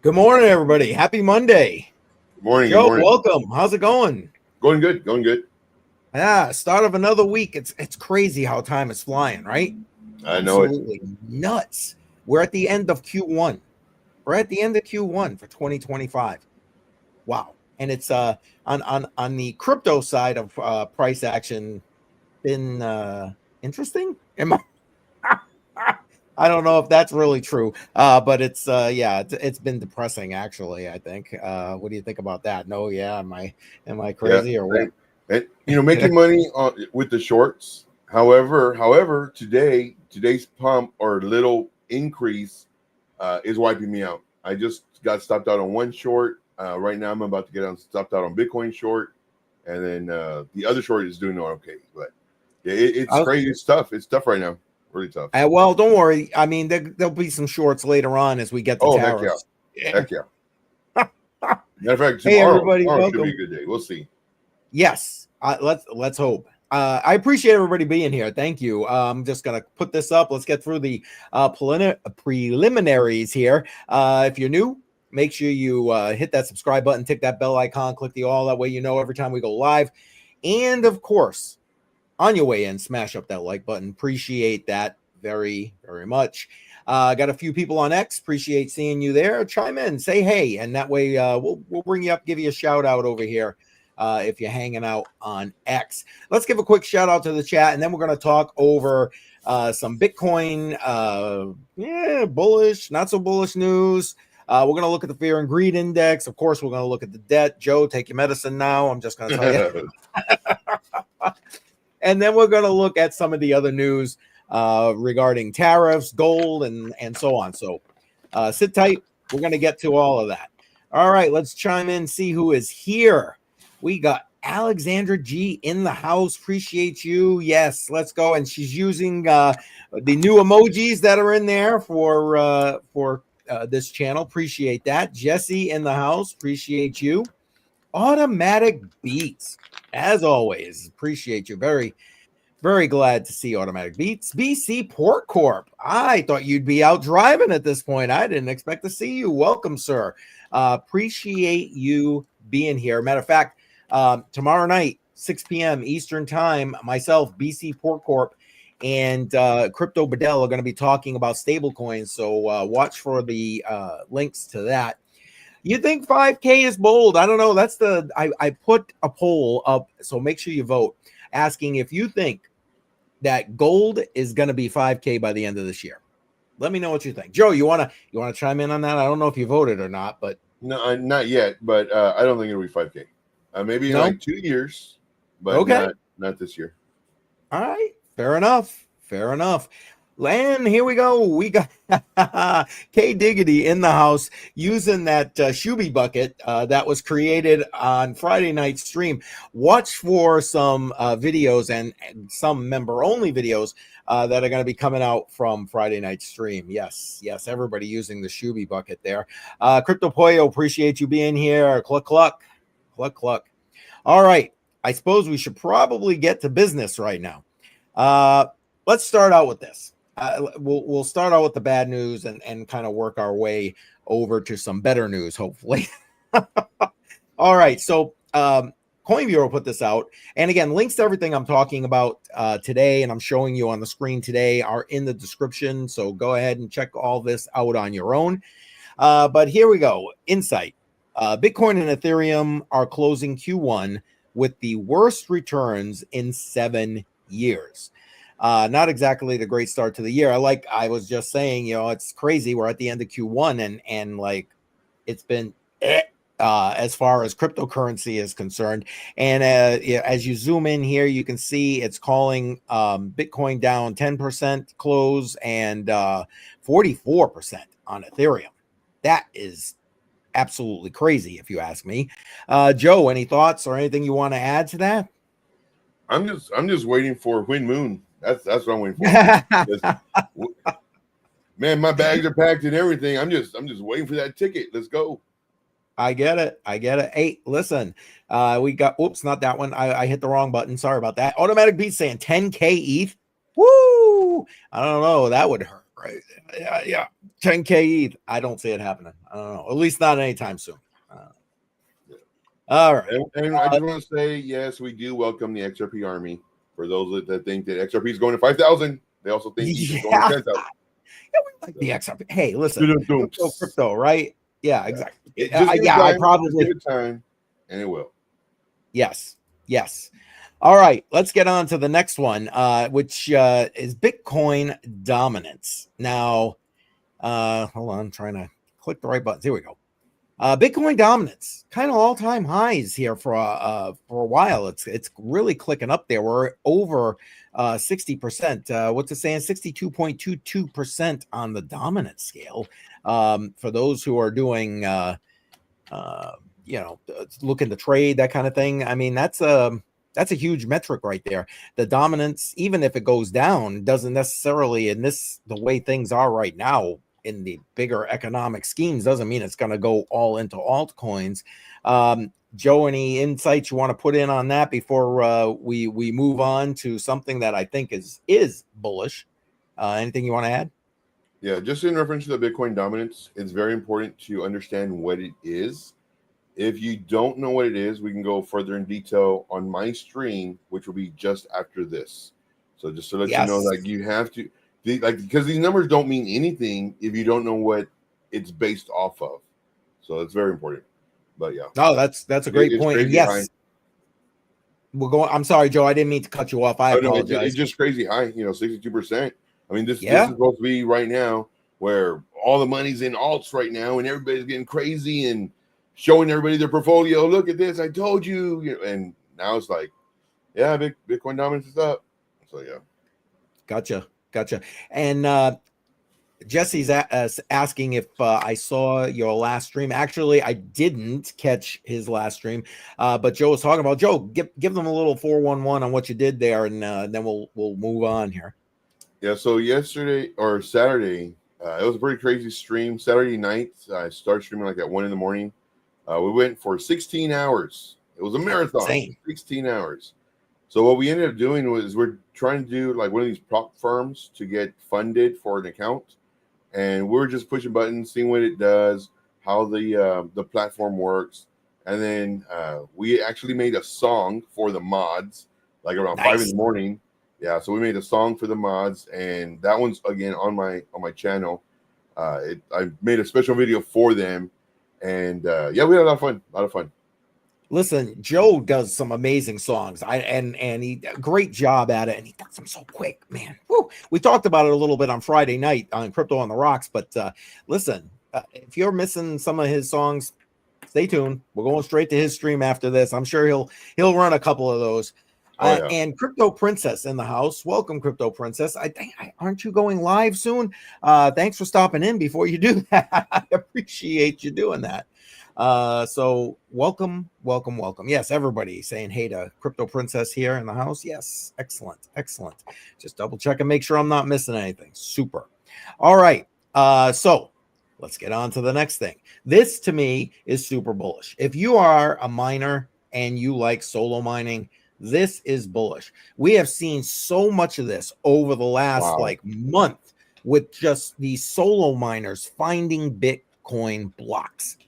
Good morning, everybody. Happy Monday. Good morning. Joe, Good morning. welcome. How's it going? Going good. Going good. Yeah, start of another week. It's crazy how time is flying, right? I know it. Absolutely nuts. We're at the end of Q1. We're at the end of Q1 for 2025. Wow. And it's on the crypto side of price action been interesting. I don't know if that's really true, but it's been depressing actually. I think. What do you think about that? No, yeah, am I crazy or what? And making money with the shorts. However, today's pump or little increase is wiping me out. I just got stopped out on one short. Right now, I'm about to get stopped out on Bitcoin short, and then the other short is doing okay. But yeah, it's crazy. It's tough. It's tough right now. Really tough. Well, don't worry. I mean, there'll be some shorts later on as we get to tariffs. Heck yeah. Matter of fact, Hey, everybody, tomorrow should be a good day. We'll see. Yes, let's hope. I appreciate everybody being here. Thank you. I'm just gonna put this up. Let's get through the preliminaries here. If you're new, make sure you hit that subscribe button, tick that bell icon, click the all. That way you know every time we go live. And of course, on your way in, smash up that like button. Appreciate that very, very much. Got a few people on X. Appreciate seeing you there. Chime in, say hey, and that way we'll bring you up, give you a shout out over here if you're hanging out on X. Let's give a quick shout out to the chat, and then we're going to talk over some Bitcoin, bullish, not so bullish news. We're going to look at the fear and greed index. Of course, we're going to look at the debt. Joe, take your medicine now. I'm just going to tell you. And then we're going to look at some of the other news regarding tariffs, gold, and so on. So sit tight. We're going to get to all of that. All right, let's chime in, see who is here. We got Alexandra G in the house. Appreciate you. Yes, let's go. And she's using the new emojis that are in there for this channel. Appreciate that. Jesse in the house. Appreciate you. Automatic Beats. As always, appreciate you. Very, very glad to see Automatic Beats. BC Port Corp. I thought you'd be out driving at this point. I didn't expect to see you. Welcome, sir. Appreciate you being here. Matter of fact, tomorrow night, 6 p.m. Eastern time, myself, BC Port Corp, and Crypto Bedell are going to be talking about stablecoins. So watch for the links to that. You think 5K is bold? I don't know. That's I put a poll up, so make sure you vote, asking if you think that gold is going to be 5K by the end of this year. Let me know what you think. Joe, you wanna chime in on that? I don't know if you voted or not, but no, not yet. But I don't think it'll be 5K. Maybe in like 2 years, but okay, not this year. All right, fair enough. Fair enough. And here we go. We got K Diggity in the house using that Shuby bucket that was created on Friday night stream. Watch for some videos and some member-only videos that are going to be coming out from Friday night stream. Yes, everybody using the Shuby bucket there. Crypto Pollo, appreciate you being here. Cluck, cluck. Cluck, cluck. All right. I suppose we should probably get to business right now. Let's start out with this. We'll start out with the bad news and kind of work our way over to some better news, hopefully. All right. So Coin Bureau put this out. And again, links to everything I'm talking about today and I'm showing you on the screen today are in the description. So go ahead and check all this out on your own. But here we go. Insight. Bitcoin and Ethereum are closing Q1 with the worst returns in 7 years. Not exactly the great start to the year. I was just saying, it's crazy. We're at the end of Q1 and like it's been as far as cryptocurrency is concerned. And as you zoom in here, you can see it's calling Bitcoin down 10% close and 44% on Ethereum. That is absolutely crazy, if you ask me. Joe, any thoughts or anything you want to add to that? I'm just waiting for Win Moon. That's what I'm waiting for. Man, my bags are packed and everything. I'm just waiting for that ticket. Let's go. I get it. Hey, listen, we got, oops, not that one. I hit the wrong button. Sorry about that. Automatic Beat saying 10K ETH. Woo! I don't know. That would hurt, right. Yeah. 10K ETH. I don't see it happening. I don't know. At least not anytime soon. All right. And I just want to say, yes, we do welcome the XRP army. For those that think that XRP is going to 5,000, they also think ETH is going to 10,000. Yeah, we like the XRP. Hey, listen, crypto, right? Yeah, exactly. I probably just give it time, and it will. Yes. All right, let's get on to the next one, which is Bitcoin dominance. Now, hold on, I'm trying to click the right buttons. Here we go. Bitcoin dominance, kind of all-time highs here for a while. It's really clicking up there. We're over 60%. What's it saying? 62.22% on the dominance scale. For those who are doing, looking to trade, that kind of thing. I mean, that's a huge metric right there. The dominance, even if it goes down, doesn't necessarily, the way things are right now, in the bigger economic schemes, doesn't mean it's going to go all into altcoins. Joe, any insights you want to put in on that before we move on to something that I think is bullish? Anything you want to add? Yeah, just in reference to the Bitcoin dominance, it's very important to understand what it is. If you don't know what it is, we can go further in detail on my stream, which will be just after this. So just to let you know, like, you have to, because these numbers don't mean anything if you don't know what it's based off of. So it's very important. But yeah. No, that's a great point. And yes, high. We're going. I'm sorry, Joe. I didn't mean to cut you off. I apologize. It's just crazy high. 62%. I mean, this is supposed to be right now where all the money's in alts right now, and everybody's getting crazy and showing everybody their portfolio. Look at this. I told you. And now it's like, yeah, Bitcoin dominance is up. So yeah. Gotcha. And Jesse's asking if I saw your last stream. Actually, I didn't catch his last stream, but Joe was talking about. Joe, give them a little 411 on what you did there, and then we'll move on here. Yeah. So yesterday or Saturday, it was a pretty crazy stream. Saturday night, I started streaming like at 1 a.m. We went for 16 hours. It was a marathon. 16 hours. So what we ended up doing was we're trying to do like one of these prop firms to get funded for an account, and we're just pushing buttons, seeing what it does, how the platform works, and then we actually made a song for the mods, like around 5 a.m. Yeah, so we made a song for the mods, and that one's again on my channel. I made a special video for them, and yeah, we had a lot of fun. Listen, Joe does some amazing songs. And he great job at it, and he does them so quick, man. Woo. We talked about it a little bit on Friday night on Crypto on the Rocks, but listen, if you're missing some of his songs, stay tuned. We're going straight to his stream after this. I'm sure he'll run a couple of those. And Crypto Princess in the house. Welcome, Crypto Princess. I think, aren't you going live soon? Thanks for stopping in before you do that. I appreciate you doing that. So welcome. Yes, everybody saying hey to Crypto Princess here in the house. Yes, excellent. Just double check and make sure I'm not missing anything. Super. All right. So let's get on to the next thing. This to me is super bullish. If you are a miner and you like solo mining, this is bullish. We have seen so much of this over the last month with just these solo miners finding Bitcoin blocks.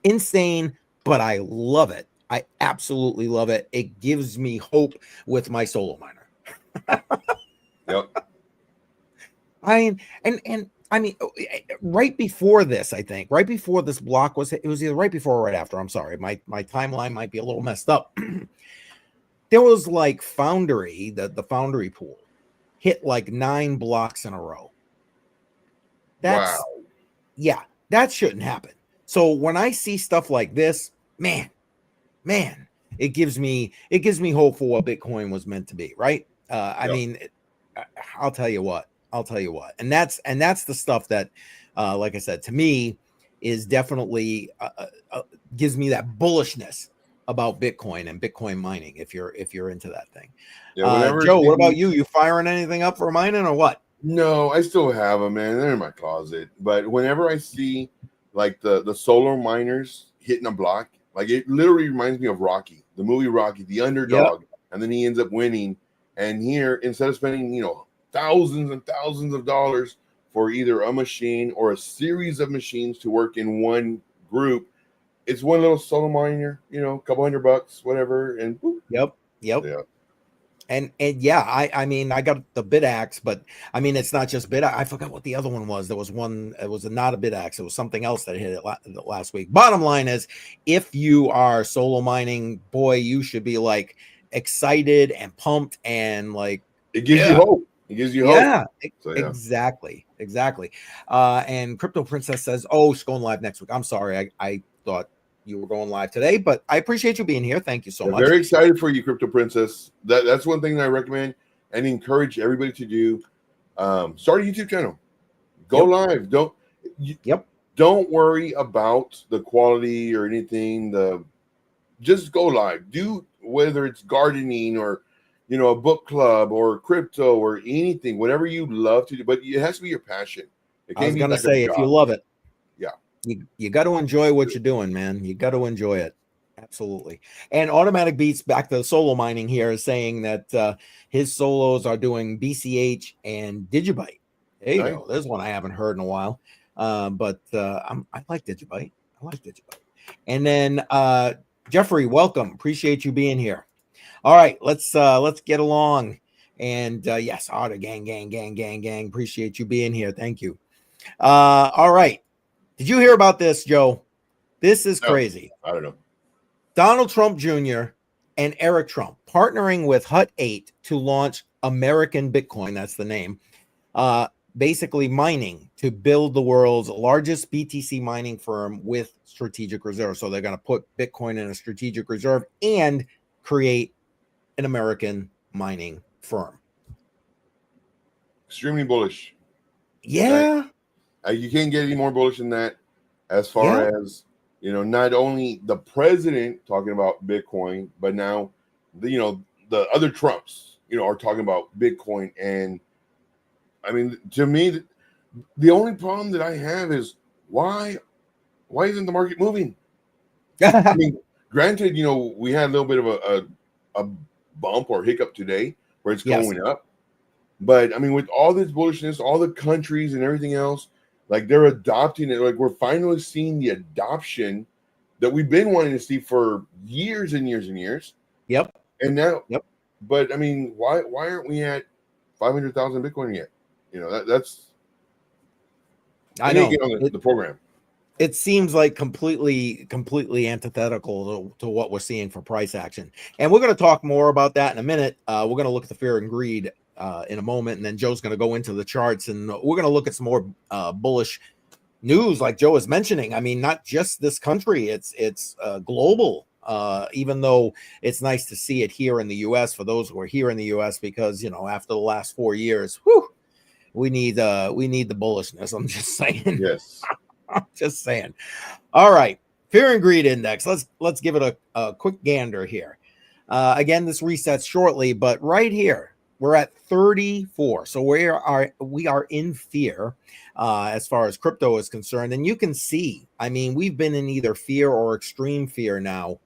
Insane, but I love it. I absolutely love it. It gives me hope with my solo miner. Yep. I mean, right before this, I think, right before this block was either right before or right after. I'm sorry, my timeline might be a little messed up. There was like Foundry, the Foundry pool hit like 9 blocks in a row. Yeah, that shouldn't happen. So when I see stuff like this, man, it gives me hope for what Bitcoin was meant to be, right? I mean, I'll tell you what, and that's the stuff that, like I said, to me is definitely gives me that bullishness about Bitcoin and Bitcoin mining. If you're into that thing, Joe, what about you? You firing anything up for mining or what? No, I still have them, man. They're in my closet. But whenever I see like the solo miners hitting a block, like it literally reminds me of Rocky, the movie Rocky, the underdog, and then he ends up winning. And here, instead of spending thousands and thousands of dollars for either a machine or a series of machines to work in one group. It's one little solo miner, a couple $100, whatever, and boop. Yep. Yeah. And yeah, I mean, I got the bit axe, but I mean, it's not just bit. I forgot what the other one was. There was one. It was not a bit axe. It was something else that hit it last week. Bottom line is, if you are solo mining, boy, you should be like excited and pumped and like It gives you hope. It gives you hope. So, yeah. Exactly. And Crypto Princess says, "Oh, she's going live next week." I'm sorry, I thought you were going live today, but I appreciate you being here. Thank you so much. Very excited for you, Crypto Princess. That's one thing that I recommend and encourage everybody to do. Start a YouTube channel. Go live. Don't worry about the quality or anything. Just go live. Do whether it's gardening or a book club or crypto or anything, whatever you love to do, but it has to be your passion. I was gonna say, if you love it, yeah, you got to enjoy what you're doing, man. You got to enjoy it. Absolutely. And Automatic Beats, back to the solo mining here, is saying that his solos are doing BCH and Digibyte. There you go. There's one I haven't heard in a while. But I like Digibyte. And then Jeffrey, welcome. Appreciate you being here. All right, let's get along. And yes, Otter gang. Appreciate you being here. Thank you. All right. Did you hear about this, Joe? This is crazy. I don't know. Donald Trump Jr. and Eric Trump partnering with Hut 8 to launch American Bitcoin. That's the name. Basically mining to build the world's largest BTC mining firm with strategic reserve. So they're going to put Bitcoin in a strategic reserve and create an American mining firm. Extremely bullish. Yeah. You can't get any more bullish than that, as far as, not only the president talking about Bitcoin, but now, the other Trumps, are talking about Bitcoin. And I mean, to me, the only problem that I have is why isn't the market moving? I mean, granted, we had a little bit of a bump or hiccup today where it's going up. But I mean, with all this bullishness, all the countries and everything else, like they're adopting it. Like we're finally seeing the adoption that we've been wanting to see for years and years and years. Yep. And now, but I mean, why aren't we at 500,000 Bitcoin yet? That's. I know the program. It seems like completely antithetical to what we're seeing for price action. And we're going to talk more about that in a minute. We're going to look at the fear and greed in a moment, and then Joe's going to go into the charts, and we're going to look at some more bullish news, like Joe was mentioning. I mean, not just this country; it's global. Even though it's nice to see it here in the U.S. for those who are here in the U.S. because after the last 4 years, we need the bullishness. I'm just saying. Yes. I'm just saying. All right, fear and greed index. Let's give it a quick gander here. Again, this resets shortly, but right here we're at 34. So we are in fear as far as crypto is concerned, and you can see. I mean, we've been in either fear or extreme fear now,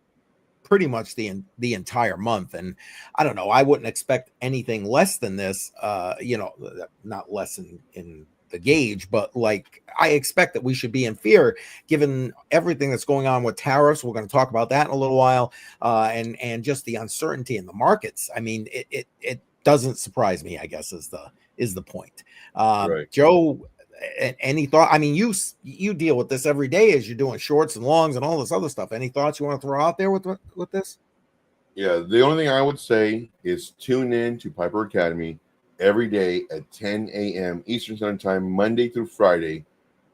pretty much the entire month. And I don't know. I wouldn't expect anything less than this. Not less in the gauge, but like I expect that we should be in fear given everything that's going on with tariffs. We're going to talk about that in a little while, and just the uncertainty in the markets. I mean, it doesn't surprise me, I guess, is the point. Right. Joe, any thought? I mean, you deal with this every day as you're doing shorts and longs and all this other stuff. Any thoughts you want to throw out there with this? Yeah, the only thing I would say is tune in to Piper Academy every day at 10 a.m. Eastern Standard Time, Monday through Friday,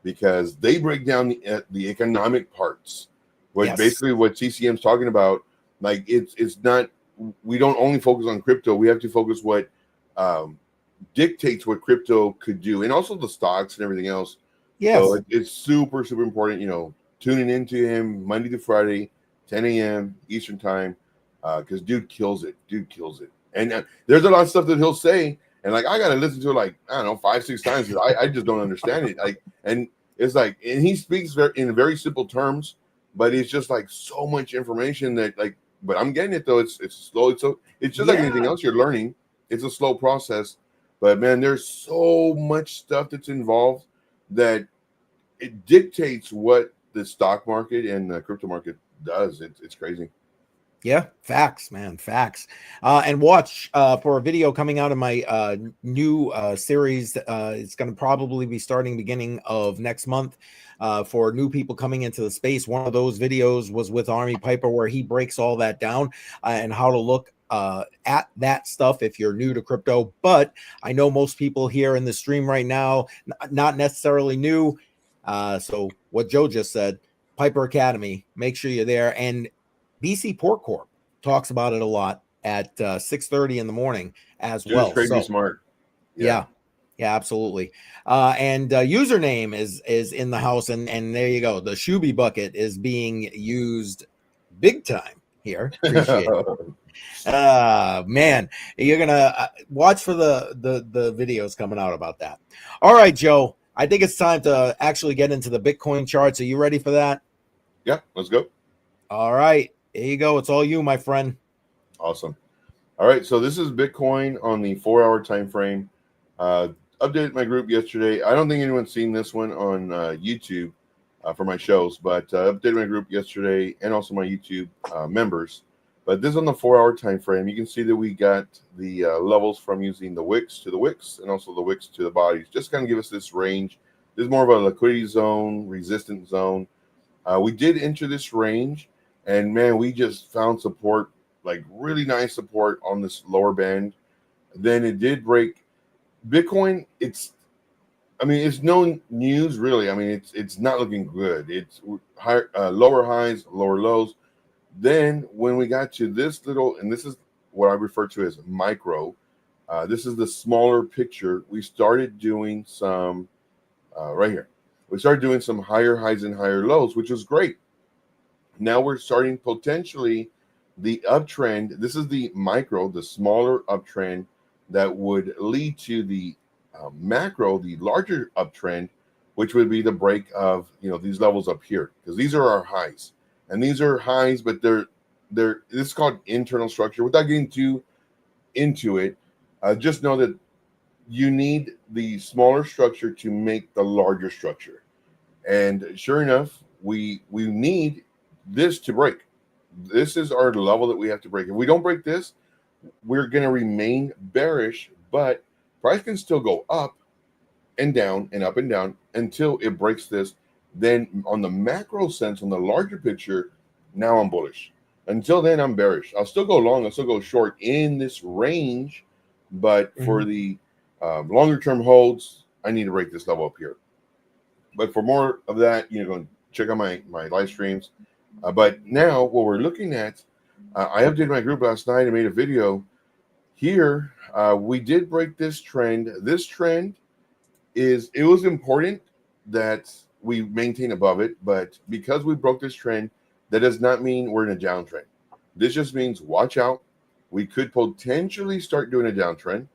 because they break down the economic parts. Basically what TCM's talking about, like it's not. We don't only focus on crypto. We have to focus what dictates what crypto could do, and also the stocks and everything else. Yes. So it's super, super important, tuning into him Monday to Friday, 10 a.m. Eastern Time, because dude kills it. And there's a lot of stuff that he'll say, and like I got to listen to it like, I don't know, 5-6 times because I just don't understand it. Like, and it's like, and he speaks in very simple terms, but it's just like so much information that like, but I'm getting it though. It's slow. It's just like anything else you're learning. It's a slow process. But man, there's so much stuff that's involved that it dictates what the stock market and the crypto market does. It's crazy. Yeah, facts, man, facts. And watch for a video coming out of my new series. It's going to probably be starting beginning of next month for new people coming into the space. One of those videos was with Army Piper, where he breaks all that down and how to look at that stuff if you're new to crypto. But I know most people here in the stream right now, not necessarily new. So what Joe just said, Piper Academy, make sure you're there. And BC Port Corp talks about it a lot at 6:30 in the morning as Just well. crazy So smart. yeah, absolutely. And username is in the house, and there you go. The Shuby bucket is being used big time here. Appreciate it. Man, you're gonna watch for the videos coming out about that. All right, Joe. I think it's time to actually get into the Bitcoin charts. Are you ready for that? Yeah, let's go. All right. Here you go. It's all you, my friend. Awesome. All right, so this is Bitcoin on the 4-hour time frame. Updated my group yesterday. I don't think anyone's seen this one on YouTube for my shows, but updated my group yesterday and also my YouTube members. But this is on the 4-hour time frame. You can see that we got the levels from using the wicks to the wicks and also the wicks to the bodies. Just kind of give us this range. This is more of a liquidity zone, resistance zone. We did enter this range, and man, we just found support, like really nice support on this lower band. Then it did break. Bitcoin, it's no news really. I mean, it's not looking good. It's higher, lower highs, lower lows. Then when we got to this little, and this is what I refer to as micro. This is the smaller picture. We started doing some right here. We started doing some higher highs and higher lows, which is great. Now we're starting potentially the uptrend. This is the micro, the smaller uptrend that would lead to the macro, the larger uptrend, which would be the break of these levels up here, because these are our highs, and these are highs, but they're this is called internal structure. Without getting too into it, just know that you need the smaller structure to make the larger structure. And sure enough, we need this to break. This is our level that we have to break. If we don't break this, we're going to remain bearish, but price can still go up and down and up and down until it breaks this. Then on the macro sense, on the larger picture, now I'm bullish. Until then, I'm bearish. I'll still go long. I'll still go short in this range, but for the longer term holds, I need to break this level up here. But for more of that, go and check out my live streams. But now what we're looking at, I updated my group last night and made a video here. We did break this trend. This trend it was important that we maintain above it, but because we broke this trend, that does not mean we're in a downtrend. This just means watch out. We could potentially start doing a downtrend.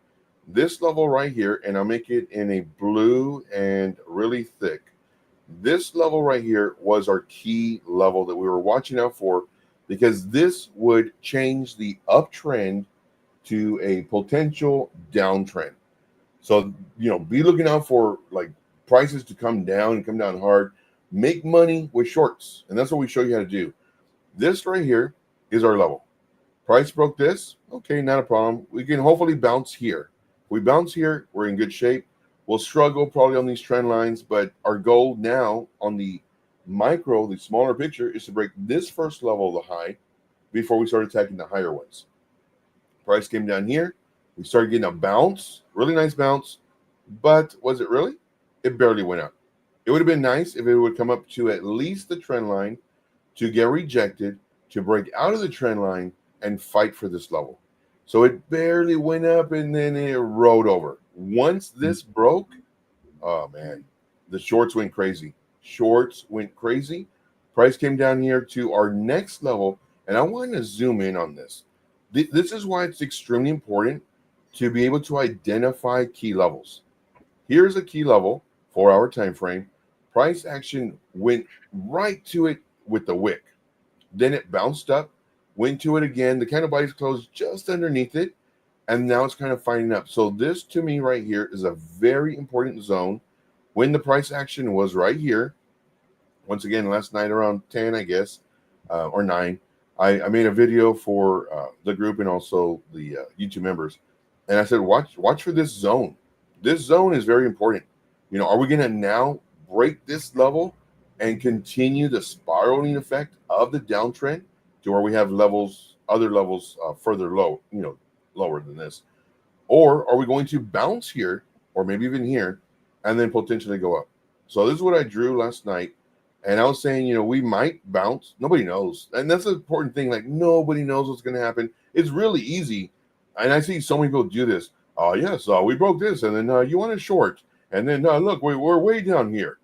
This level right here, and I'll make it in a blue and really thick. This level right here was our key level that we were watching out for, because this would change the uptrend to a potential downtrend. So, be looking out for like prices to come down and come down hard. Make money with shorts. And that's what we show you how to do. This right here is our level. Price broke this. Okay, not a problem. We can hopefully bounce here. If we bounce here, we're in good shape. We'll struggle probably on these trend lines, but our goal now on the micro, the smaller picture, is to break this first level of the high before we start attacking the higher ones. Price came down here. We started getting a bounce, really nice bounce, but was it really? It barely went up. It would have been nice if it would come up to at least the trend line to get rejected, to break out of the trend line and fight for this level. So it barely went up and then it rode over. Once this broke, oh man, the shorts went crazy. Shorts went crazy. Price came down here to our next level, and I want to zoom in on this. This is why it's extremely important to be able to identify key levels. Here's a key level, 4-hour time frame. Price action went right to it with the wick. Then it bounced up, went to it again. The candle bodies closed just underneath it, and now it's kind of finding up. So this to me right here is a very important zone. When the price action was right here, once again last night around 10, I guess, or 9, I made a video for the group and also the YouTube members, and I said watch for this zone. This zone is very important. Are we going to now break this level and continue the spiraling effect of the downtrend to where we have other levels further lower than this? Or are we going to bounce here, or maybe even here, and then potentially go up? So this is what I drew last night. And I was saying, we might bounce. Nobody knows. And that's the important thing. Like, nobody knows what's going to happen. It's really easy. And I see so many people do this. Oh, yes, we broke this. And then you want a short. And then, look, we're way down here.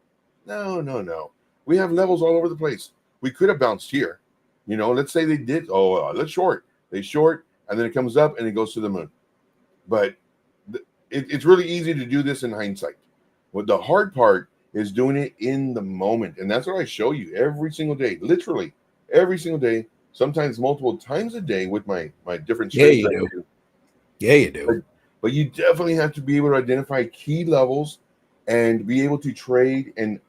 No. We have levels all over the place. We could have bounced here. Let's say they did. Oh, let's short. They short, and then it comes up, and it goes to the moon. But it's really easy to do this in hindsight. What the hard part is doing it in the moment. And that's what I show you every single day, literally every single day, sometimes multiple times a day with my different trades. Yeah, you do. But you definitely have to be able to identify key levels and be able to trade and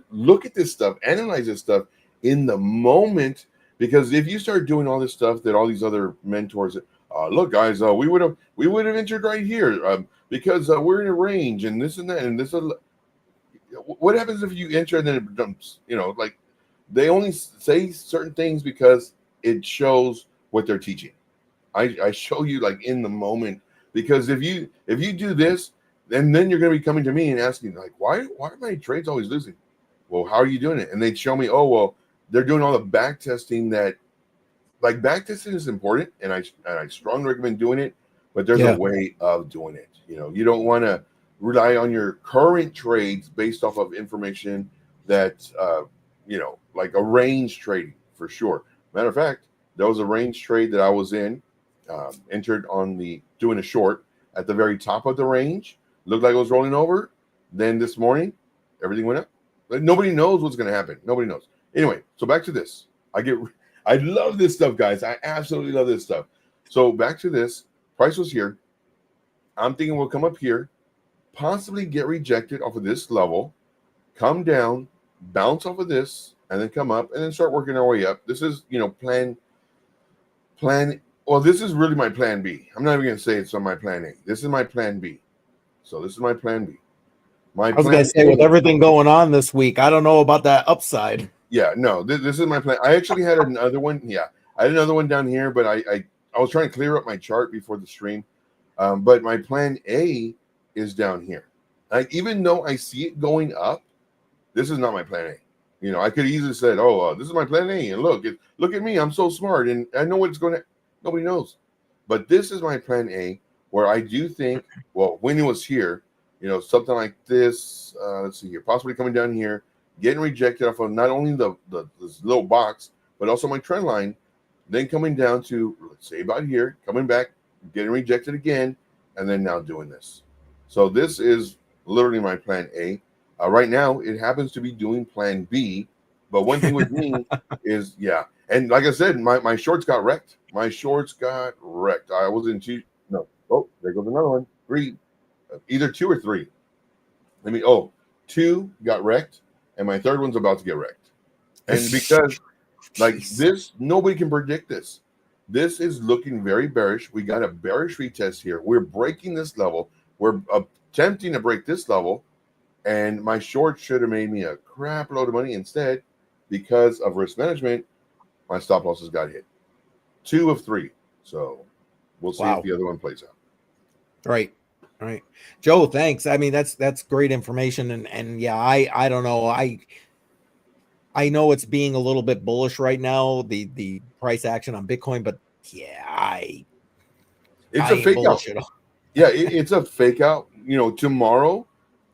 look at this stuff, analyze this stuff in the moment. Because if you start doing all this stuff that all these other mentors, look, guys, we would have entered right here because we're in a range and this and that and this. What happens if you enter and then it dumps? Like they only say certain things because it shows what they're teaching. I show you like in the moment, because if you do this, and then you're going to be coming to me and asking like, why are my trades always losing? Well, how are you doing it? And they show me, oh, well, they're doing all the back testing. That like back testing is important, and I strongly recommend doing it, but there's a way of doing it. You don't want to rely on your current trades based off of information that like a range trading for sure. Matter of fact, there was a range trade that I was in, entered on doing a short at the very top of the range, looked like it was rolling over. Then this morning, everything went up. Like, nobody knows what's going to happen. Nobody knows. Anyway, so back to this. I love this stuff, guys. I absolutely love this stuff. So back to this. Price was here. I'm thinking we'll come up here, possibly get rejected off of this level, come down, bounce off of this, and then come up, and then start working our way up. This is, plan. Well, this is really my plan B. I'm not even going to say it's on my plan A. This is my plan B. So this is my plan B. I was going to say, with everything going on this week, I don't know about that upside. Yeah, no, this is my plan. I actually had another one. Yeah, I had another one down here, but I was trying to clear up my chart before the stream. But my plan A is down here. Like, even though I see it going up, this is not my plan A. I could easily said, "Oh, this is my plan A," and look at me, I'm so smart, and I know what it's going to. Nobody knows, but this is my plan A, where I do think, well, when it was here, something like this. Let's see here, possibly coming down here, getting rejected off of not only this little box, but also my trend line, then coming down to, let's say, about here, coming back, getting rejected again, and then now doing this. So this is literally my plan A. Right now, it happens to be doing plan B. But one thing with me is, and like I said, my shorts got wrecked. My shorts got wrecked. I was in two. No. Oh, there goes another one. 3. Either 2 or 3. Two got wrecked, and my third one's about to get wrecked. And because, like this, nobody can predict this. This is looking very bearish. We got a bearish retest here. We're breaking this level. We're attempting to break this level. And my short should have made me a crap load of money. Instead, because of risk management, my stop losses got hit. 2 of 3. So we'll see if the other one plays out. Right. Joe, thanks. I mean, that's great information. And yeah, I don't know. I know it's being a little bit bullish right now, the price action on Bitcoin, but yeah, it's a fake out. Yeah, it's a fake out. Tomorrow,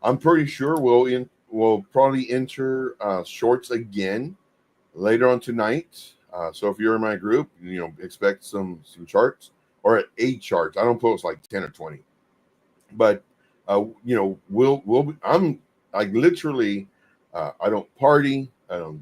I'm pretty sure we'll probably enter shorts again later on tonight. So if you're in my group, expect some charts, or 8 charts. I don't post like 10 or 20, but I'm like literally, I don't party. I don't,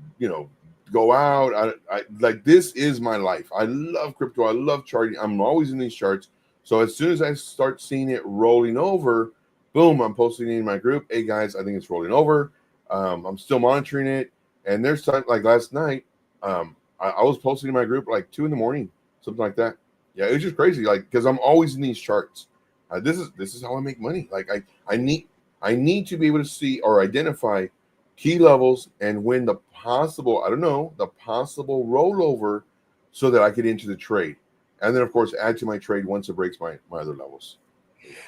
go out. I like, this is my life. I love crypto. I love charting. I'm always in these charts. So as soon as I start seeing it rolling over, boom, I'm posting in my group. Hey guys, I think it's rolling over. I'm still monitoring it. And there's time like last night, I was posting in my group like 2 a.m, something like that. Yeah, it was just crazy. Like because I'm always in these charts. This is how I make money. Like I need to be able to see or identify key levels and when the possible possible rollover, so that I get into the trade, and then of course add to my trade once it breaks my other levels.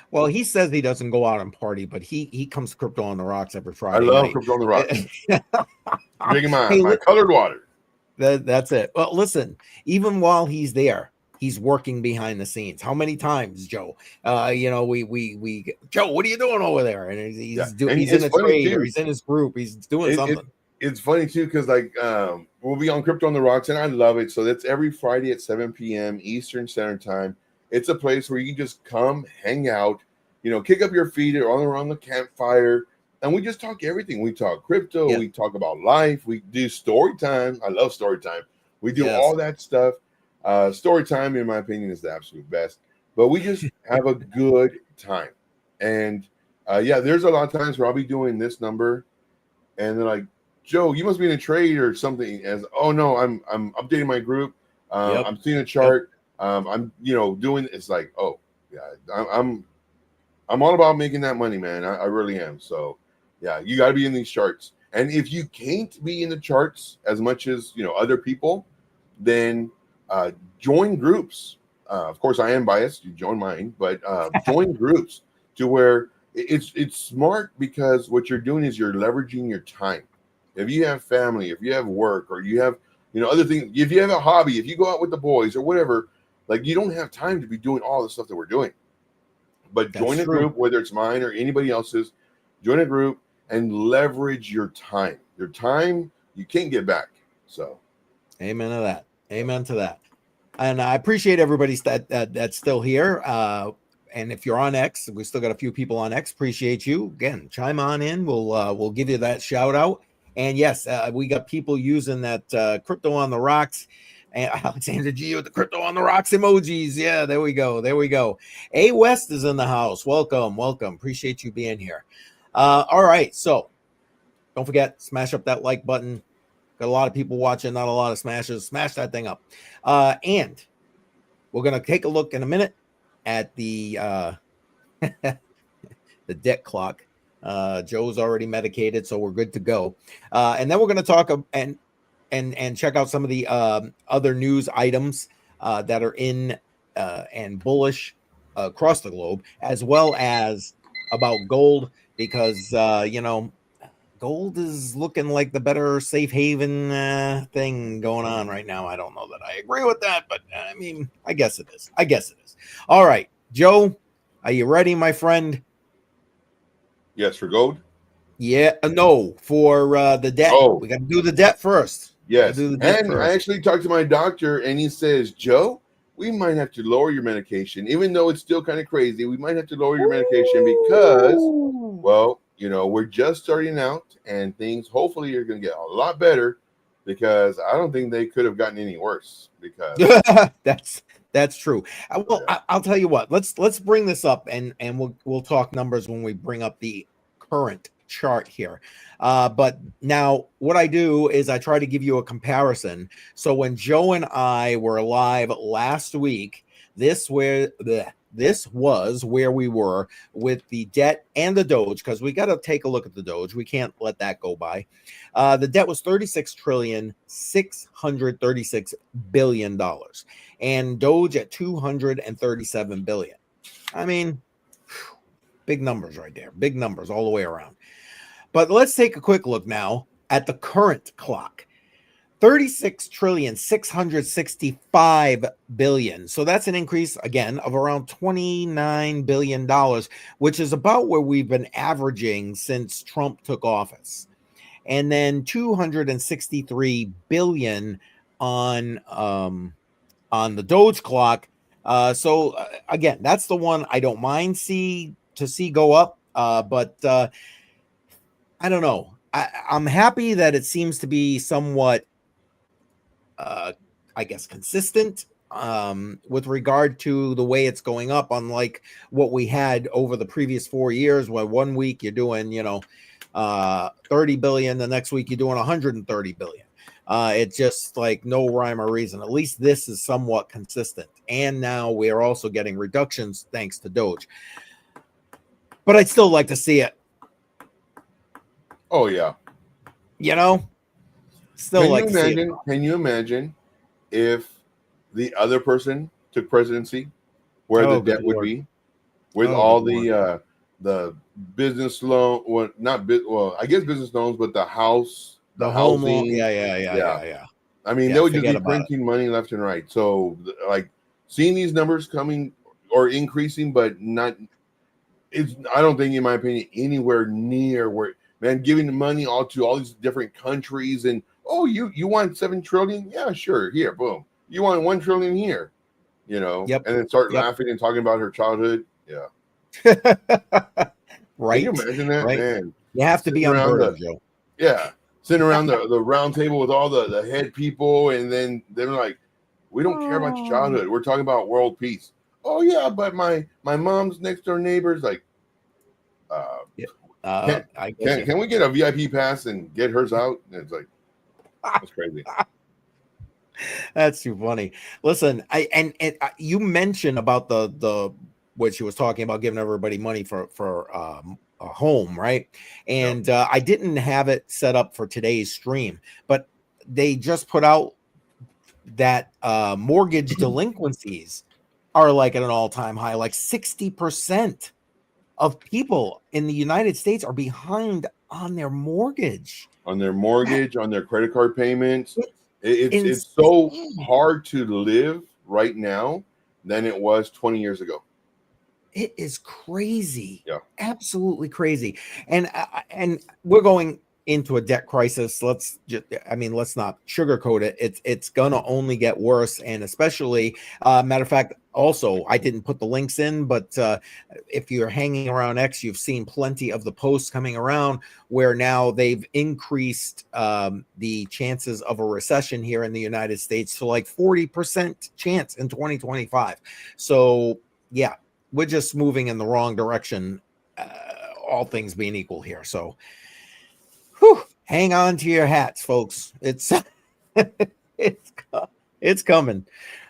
Well, he says he doesn't go out and party, but he comes to Crypto on the Rocks every I Friday love night. crypto on the rocks. Drinking my Hey, colored water. that's it. Well, listen, even while he's there, he's working behind the scenes. How many times, Joe? We Joe, what are you doing over there? And Yeah, he's and in it's a funny trade or too. he's in his group. He's doing It, it something. it's funny too because like we'll be on Crypto on the Rocks, and I love it. So that's every Friday at 7 p.m. Eastern Standard Time. It's a place where you can just come, hang out, kick up your feet or around the campfire, and we just talk everything. We talk crypto, Yeah. we talk about life, we do story time. I love story time. We do Yes. all that stuff. Story time, in my opinion, is the absolute best. But we just have a good time, and yeah, there's a lot of times where I'll be doing this number, and they're like, Joe, you must be in a trade or something. As oh no, I'm updating my group. Yep. I'm seeing a chart. I'm doing. It's like yeah, I'm all about making that money, man. I really am. So yeah, you got to be in these charts. And if you can't be in the charts as much as other people, then join groups. Of course, I am biased. You join mine, but join groups to where it's smart, because what you're doing is you're leveraging your time. If you have family, if you have work, or you have other things, if you have a hobby, if you go out with the boys or whatever, like you don't have time to be doing all the stuff that we're doing. But That's join a true. group, whether it's mine or anybody else's. Join a group and leverage your time. Your time you can't get back. So, Amen to that. Amen to that. And I appreciate everybody that's still here. And if you're on X, we still got a few people on X. Appreciate you. Again, chime on in. We'll give you that shout out. And yes, we got people using that Crypto on the Rocks. And Alexander G with the Crypto on the Rocks emojis. Yeah, there we go. There we go. A West is in the house. Welcome, welcome. Appreciate you being here. All right. So don't forget, smash up that like button. Got a lot of people watching, not a lot of smashes. Smash that thing up. And we're going to take a look in a minute at the the debt clock. Joe's already medicated, so we're good to go. And then we're going to talk and check out some of the other news items that are in and bullish across the globe, as well as about gold, because gold is looking like the better safe haven thing going on right now. I don't know that I agree with that, but I mean, I guess it is. I guess it is. All right, Joe, are you ready, my friend? yes, for gold. Yeah, no, for the debt. Oh, We got to do the debt first. Got to yes. do the debt And I first. actually talked to my doctor, and he says, Joe, we might have to lower your medication, even though it's still kind of crazy. We might have to lower your medication because, Ooh. well, we're just starting out, and things hopefully are going to get a lot better, because I don't think they could have gotten any worse. Because that's true. Well, yeah. I'll tell you what. Let's bring this up, and we'll talk numbers when we bring up the current chart here. But now what I do is I try to give you a comparison. So when Joe and I were live last week, this was where we were with the debt and the Doge, because we got to take a look at the Doge. We can't let that go by. The debt was $36,636 billion, and Doge at 237 billion. I mean, big numbers right there. Big numbers all the way around. But let's take a quick look now at the current clock. 36,665 billion. So that's an increase again of around $29 billion, which is about where we've been averaging since Trump took office. And then 263 billion on the Doge clock. So again, that's the one I don't mind see go up. But I don't know. I'm happy that it seems to be somewhat I guess consistent. with regard to the way it's going up, unlike what we had over the previous 4 years, where 1 week you're doing, 30 billion, the next week you're doing 130 billion. It's just like no rhyme or reason. At least this is somewhat consistent. And now we are also getting reductions thanks to Doge. But I'd still like to see it. Oh yeah. Still like to see it. Can you imagine if the other person took presidency, where the debt would be, with all the business loan, I guess business loans, but the house, the home housing, loan, yeah. I mean, they would just be printing money left and right. So, like, seeing these numbers coming or increasing, but not, I don't think, in my opinion, anywhere near where, man, giving the money all to all these different countries and, oh, you want 7 trillion? Yeah, sure. Here, boom. You want 1 trillion here, Yep. And then start laughing and talking about her childhood. Yeah. Right. Can you imagine that, right. Man? You have to be unheard of, Joe. Yeah. Sitting around the round table with all the head people, and then they're like, we don't care about your childhood. We're talking about world peace. Oh yeah, but my mom's next door neighbor's like, can we get a VIP pass and get hers out? And it's like, that's crazy. That's too funny. Listen, you mentioned about the what she was talking about, giving everybody money for a home, right? And I didn't have it set up for today's stream, but they just put out that mortgage delinquencies are like at an all-time high. Like 60% of people in the United States are behind on their mortgage. On their credit card payments. It's so hard to live right now than it was 20 years ago. It is crazy. Yeah. Absolutely crazy. And we're going into a debt crisis. Let's not sugarcoat it. It's gonna only get worse. And especially, matter of fact, also, I didn't put the links in, but if you're hanging around X, you've seen plenty of the posts coming around where now they've increased the chances of a recession here in the United States to like 40% chance in 2025. So yeah, we're just moving in the wrong direction, all things being equal here. So hang on to your hats, folks. It's it's coming.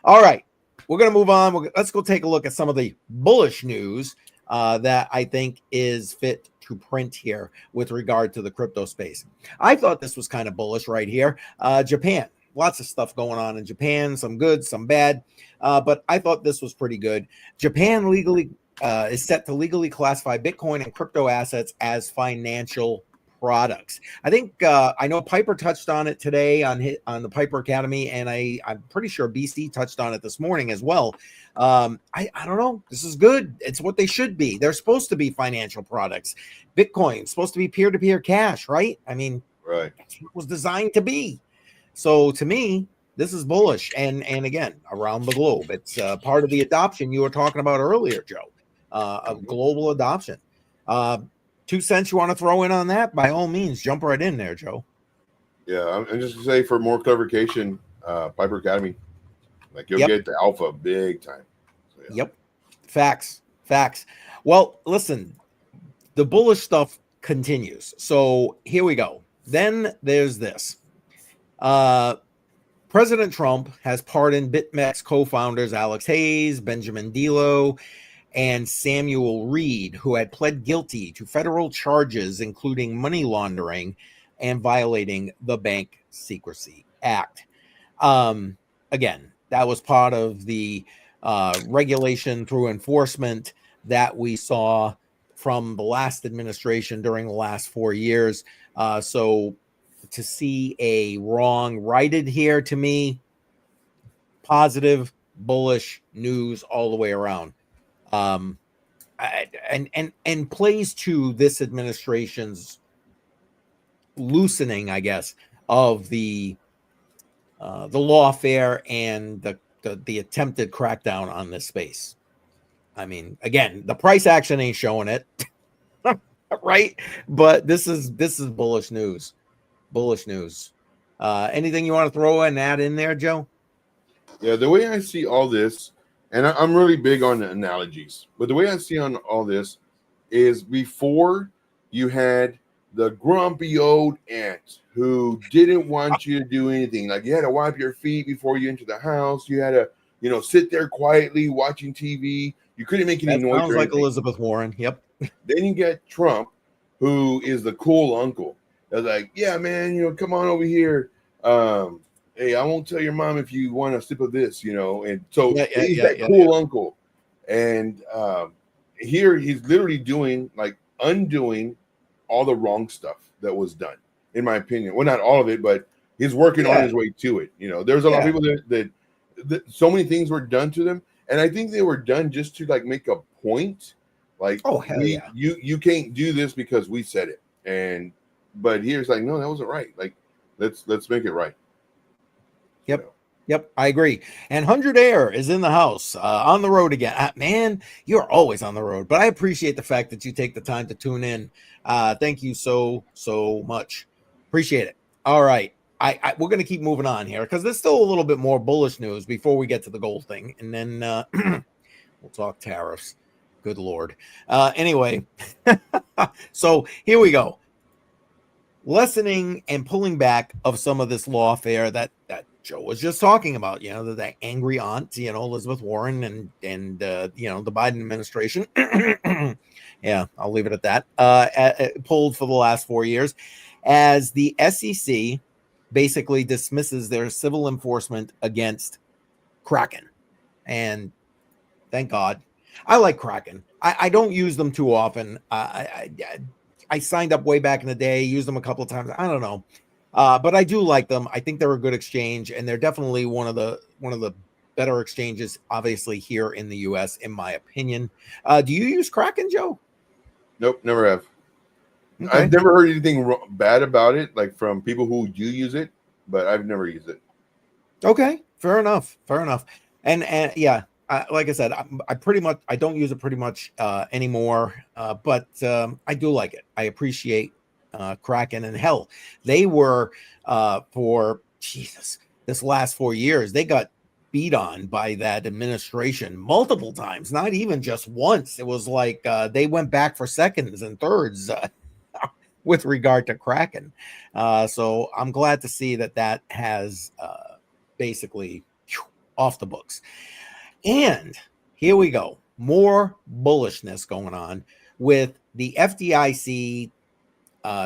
All right, we're going to move on. Let's go take a look at some of the bullish news that I think is fit to print here with regard to the crypto space. I thought this was kind of bullish right here. Japan, lots of stuff going on in Japan, some good, some bad, but I thought this was pretty good. Japan legally is set to legally classify Bitcoin and crypto assets as financial products. I think I know Piper touched on it today on the Piper Academy, and I'm pretty sure BC touched on it this morning as well. I don't know. This is good. It's what they should be. They're supposed to be financial products. Bitcoin's supposed to be peer-to-peer cash, right? I mean, right. That's what it was designed to be. So to me, this is bullish. And again, around the globe, it's part of the adoption you were talking about earlier, Joe, of global adoption. 2 cents you want to throw in on that? By all means, jump right in there, Joe. Yeah, I'm just to say, for more clarification, Piper Academy, like you'll get the alpha big time. So, yeah. Yep, facts. Well, listen, the bullish stuff continues. So here we go. Then there's this. President Trump has pardoned Bitmex co-founders Alex Hayes, Benjamin Dilo, and Samuel Reed, who had pled guilty to federal charges, including money laundering and violating the Bank Secrecy Act. Again, that was part of the regulation through enforcement that we saw from the last administration during the last 4 years. So to see a wrong righted here, to me, positive, bullish news all the way around. And plays to this administration's loosening, I guess, of the lawfare and the attempted crackdown on this space. I mean, again, the price action ain't showing it, right? But this is bullish news. Bullish news. Anything you want to throw and add in there, Joe? Yeah, the way I see all this, and I'm really big on analogies, but the way I see on all this is before you had the grumpy old aunt who didn't want you to do anything. Like you had to wipe your feet before you enter the house. You had to, sit there quietly watching TV. You couldn't make any That noise sounds or like anything. Elizabeth Warren. Yep. Then you get Trump, who is the cool uncle. That's like, yeah, man, come on over here. Hey, I won't tell your mom if you want a sip of this, And so he's that Yeah. cool uncle. And here he's literally doing like undoing all the wrong stuff that was done, in my opinion. Well, not all of it, but he's working on his way to it. There's a lot of people that so many things were done to them, and I think they were done just to like make a point. Like, oh hell yeah, you can't do this because we said it, but here's like, no, that wasn't right. Like, let's make it right. Yep. Yep, I agree. And 100 Air is in the house, on the road again. Man, you're always on the road, but I appreciate the fact that you take the time to tune in. Thank you so much. Appreciate it. All right. We're going to keep moving on here because there's still a little bit more bullish news before we get to the gold thing. And then we'll talk tariffs. Good Lord. Anyway, so here we go. Lessening and pulling back of some of this lawfare that Joe was just talking about, that angry aunt, Elizabeth Warren and the Biden administration. Yeah, I'll leave it at that. Pulled for the last 4 years as the SEC basically dismisses their civil enforcement against Kraken. And thank God. I like Kraken. I don't use them too often. I signed up way back in the day, used them a couple of times. I don't know. But I do like them. I think they're a good exchange, and they're definitely one of the better exchanges, obviously, here in the US, in my opinion. Do you use Kraken, Joe? Nope, never have. Okay. I've never heard anything bad about it, like from people who do use it, but I've never used it. Okay, fair enough. And yeah, like I said, I don't use it pretty much anymore, but I do like it. I appreciate Kraken, and hell, they were for this last 4 years, they got beat on by that administration multiple times, not even just once. It was like they went back for seconds and thirds with regard to Kraken. So I'm glad to see that has basically off the books. And here we go. More bullishness going on with the FDIC.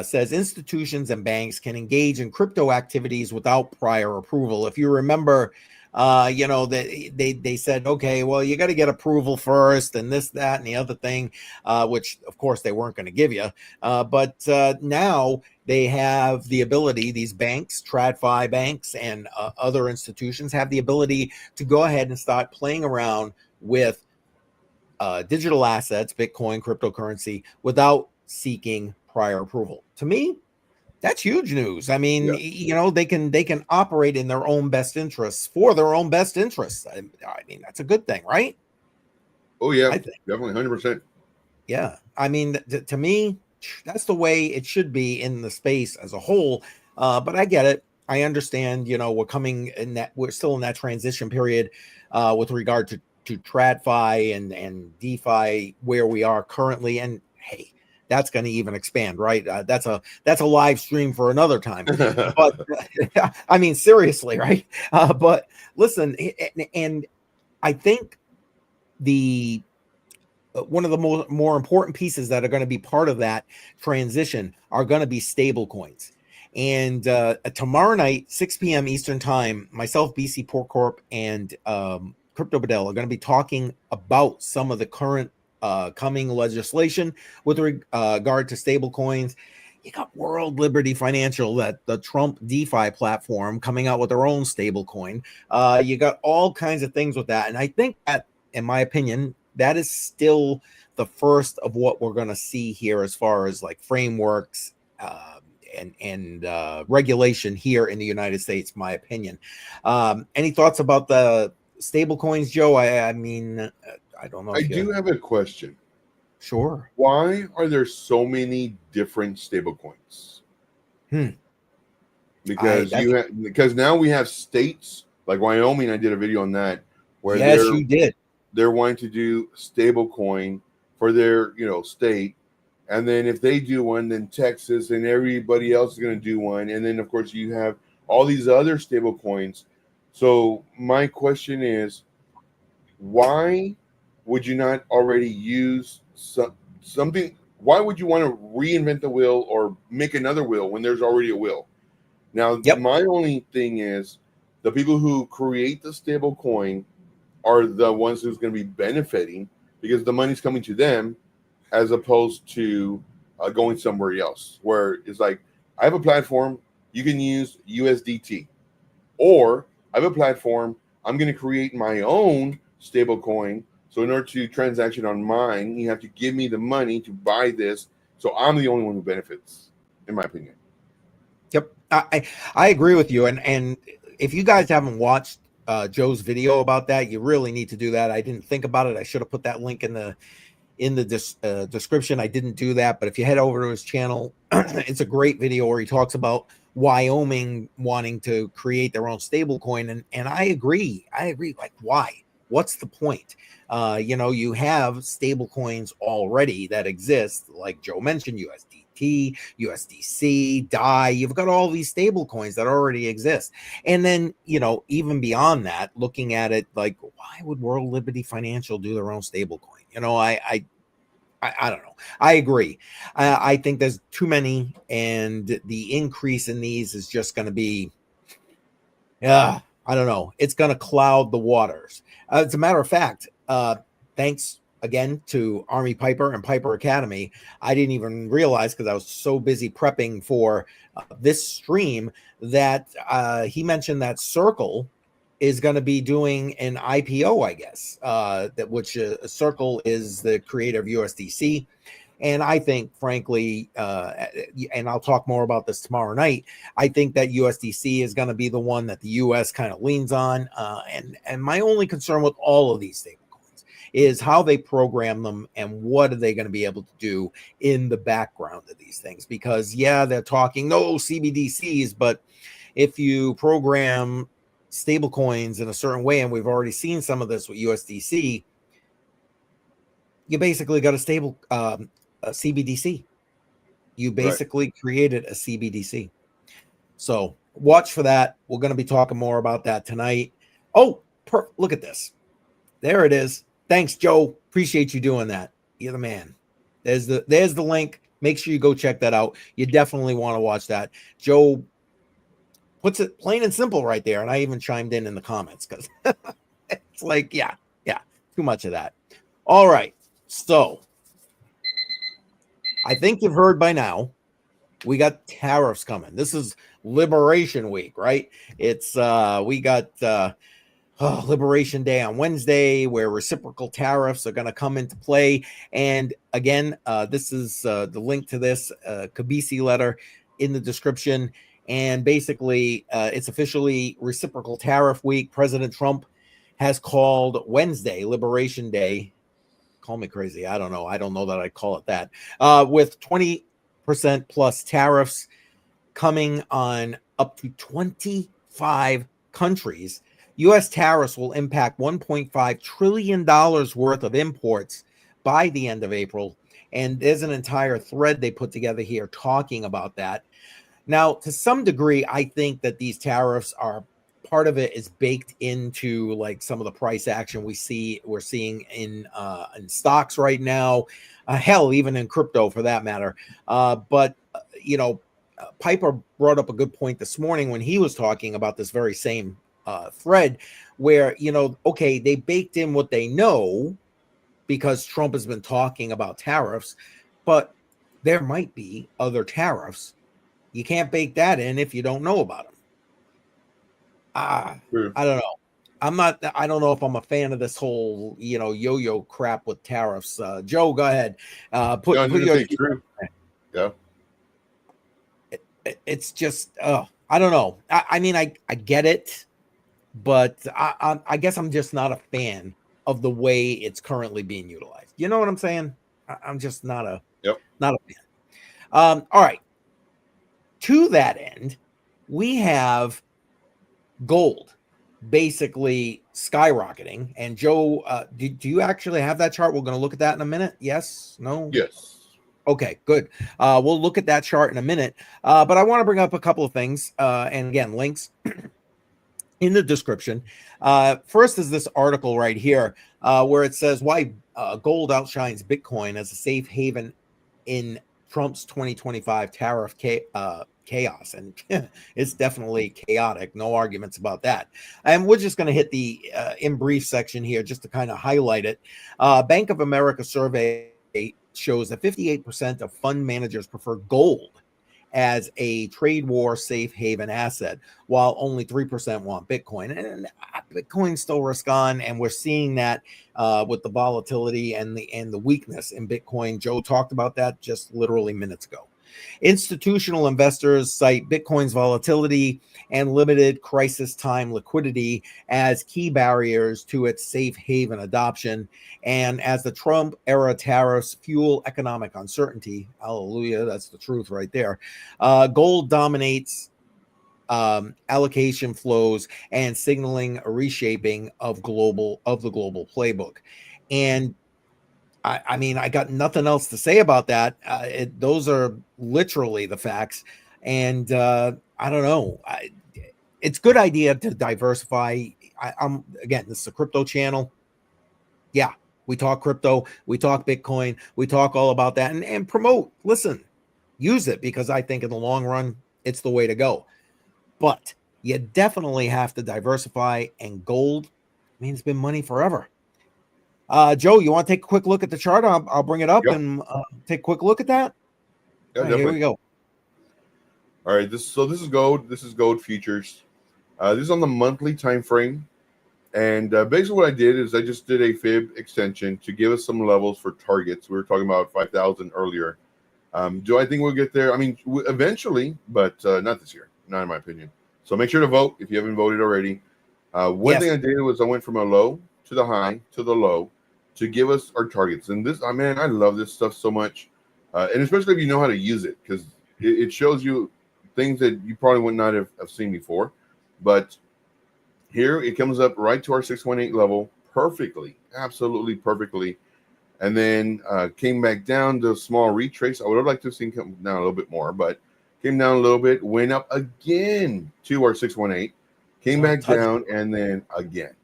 Says institutions and banks can engage in crypto activities without prior approval. If you remember, they said, okay, well, you got to get approval first, and this, that, and the other thing, which of course they weren't going to give you. But now they have the ability, these banks, TradFi banks, and other institutions have the ability to go ahead and start playing around with digital assets, Bitcoin, cryptocurrency, without seeking prior approval. To me, that's huge news. I mean, they can operate in their own best interests for their own best interests. I mean, that's a good thing, right? Oh yeah, I think definitely 100%. Yeah, I mean, to me, that's the way it should be in the space as a whole. But I get it. I understand. We're still in that transition period with regard to TradFi and DeFi where we are currently. And hey, that's going to even expand, right? That's a live stream for another time. But I mean, seriously, right? But listen, and I think one of the more important pieces that are going to be part of that transition are going to be stable coins. And tomorrow night, 6 p.m. Eastern time, myself, BC Port Corp, and Crypto Bedell are going to be talking about some of the current coming legislation with regard to stable coins. You got World Liberty Financial, the Trump DeFi platform, coming out with their own stable coin. You got all kinds of things with that. And I think that, in my opinion, that is still the first of what we're going to see here as far as like frameworks and regulation here in the United States, my opinion. Any thoughts about the stable coins, Joe? I mean, I don't know. I do have a question. Sure. Why are there so many different stable coins? Because now we have states Like Wyoming, I did a video on that where Yes, you did. they're wanting to do stable coin for their state, and then if they do one, then Texas and everybody else is going to do one, and then of course you have all these other stable coins. So my question is, why would you not already use something? Why would you want to reinvent the wheel or make another wheel when there's already a wheel? Now, Yep. my only thing is the people who create the stable coin are the ones who's going to be benefiting because the money's coming to them as opposed to going somewhere else where it's like, I have a platform, you can use USDT, or I have a platform, I'm going to create my own stable coin. So in order to transaction on mine, you have to give me the money to buy this. So I'm the only one who benefits, in my opinion. Yep. I agree with you. And if you guys haven't watched Joe's video about that, you really need to do that. I didn't think about it. I should have put that link in the description. I didn't do that, but if you head over to his channel, it's a great video where he talks about Wyoming wanting to create their own stable coin. And I agree. Like, why? What's the point? You have stable coins already that exist, like Joe mentioned, USDT, USDC, DAI. You've got all these stable coins that already exist. And then, even beyond that, looking at it like, why would World Liberty Financial do their own stable coin? I don't know. I agree. I think there's too many, and the increase in these is just going to be, I don't know. It's going to cloud the waters. As a matter of fact, thanks again to Army Piper and Piper Academy. I didn't even realize because I was so busy prepping for this stream that he mentioned that Circle is going to be doing an IPO, I guess, which Circle is the creator of USDC. And I think, frankly, and I'll talk more about this tomorrow night, I think that USDC is going to be the one that the U.S. kind of leans on. And my only concern with all of these stablecoins is how they program them and what are they going to be able to do in the background of these things. Because, yeah, they're talking, no CBDCs, but if you program stable coins in a certain way, and we've already seen some of this with USDC, you basically got a stable a CBDC. You basically created a CBDC. So watch for that. We're going to be talking more about that tonight. Oh, look at this. There it is. Thanks, Joe. Appreciate you doing that. You're the man. There's the link. Make sure you go check that out. You definitely want to watch that. Joe puts it plain and simple right there. And I even chimed in the comments because it's like, yeah, too much of that. All right. So I think you've heard by now, we got tariffs coming. This is Liberation Week, right? It's we got Liberation Day on Wednesday, where reciprocal tariffs are going to come into play. And again, this is the link to this Kabisi letter in the description. And basically, it's officially reciprocal tariff week. President Trump has called Wednesday Liberation Day. Call me crazy. I don't know. I don't know that I'd call it that. With 20% plus tariffs coming on up to 25 countries. U.S. tariffs will impact $1.5 trillion worth of imports by the end of April. And there's an entire thread they put together here talking about that. Now, to some degree, I think that these tariffs are part of it is baked into like some of the price action we're seeing in stocks right now, hell, even in crypto for that matter. But Piper brought up a good point this morning when he was talking about this very same thread where, okay, they baked in what they know because Trump has been talking about tariffs, but there might be other tariffs. You can't bake that in if you don't know about them. I don't know. I don't know if I'm a fan of this whole, yo-yo crap with tariffs. Joe, go ahead. Put your true. Yeah. It's just, I don't know. I mean, I get it, but I guess I'm just not a fan of the way it's currently being utilized. You know what I'm saying? I'm just not a fan. All right. To that end, we have gold. basically skyrocketing. And Joe, do you actually have that chart? We're going to look at that in a minute. Yes? No? Yes. Okay, good. We'll look at that chart in a minute. But I want to bring up a couple of things. And again, links in the description. First is this article right here where it says why gold outshines Bitcoin as a safe haven in Trump's 2025 tariff chaos. And it's definitely chaotic. No arguments about that. And we're just going to hit the in brief section here just to kind of highlight it. Bank of America survey shows that 58% of fund managers prefer gold as a trade war safe haven asset, while only 3% want Bitcoin. And Bitcoin's still risk on, and we're seeing that with the volatility and the weakness in Bitcoin. Joe talked about that just literally minutes ago. Institutional investors cite Bitcoin's volatility and limited crisis time liquidity as key barriers to its safe haven adoption. And as the Trump era tariffs fuel economic uncertainty, hallelujah, that's the truth right there, gold dominates allocation flows and signaling a reshaping of the global playbook. And I mean, I got nothing else to say about that. Those are literally the facts. And I don't know. It's a good idea to diversify. I'm again, this is a crypto channel. Yeah, we talk crypto, we talk Bitcoin, we talk all about that and promote. Listen, use it because I think in the long run, it's the way to go. But you definitely have to diversify, and gold, I mean, it's been money forever. Joe, you want to take a quick look at the chart? I'll bring it up and take a quick look at that. Yeah, All right, here we go. All right, this is gold. This is gold futures. This is on the monthly time frame, and basically what I did is I just did a fib extension to give us some levels for targets. We were talking about 5,000 earlier. Do I think we'll get there? I mean, eventually, but not this year, not in my opinion. So make sure to vote if you haven't voted already. One thing I did was I went from a low to the high to the low to give us our targets. And this, man, I love this stuff so much. And especially if you know how to use it, because it shows you things that you probably would not have seen before. But here it comes up right to our 618 level perfectly, absolutely perfectly. And then came back down to a small retrace. I would have liked to have seen come down a little bit more, but came down a little bit, went up again to our 618, came back down, and then again.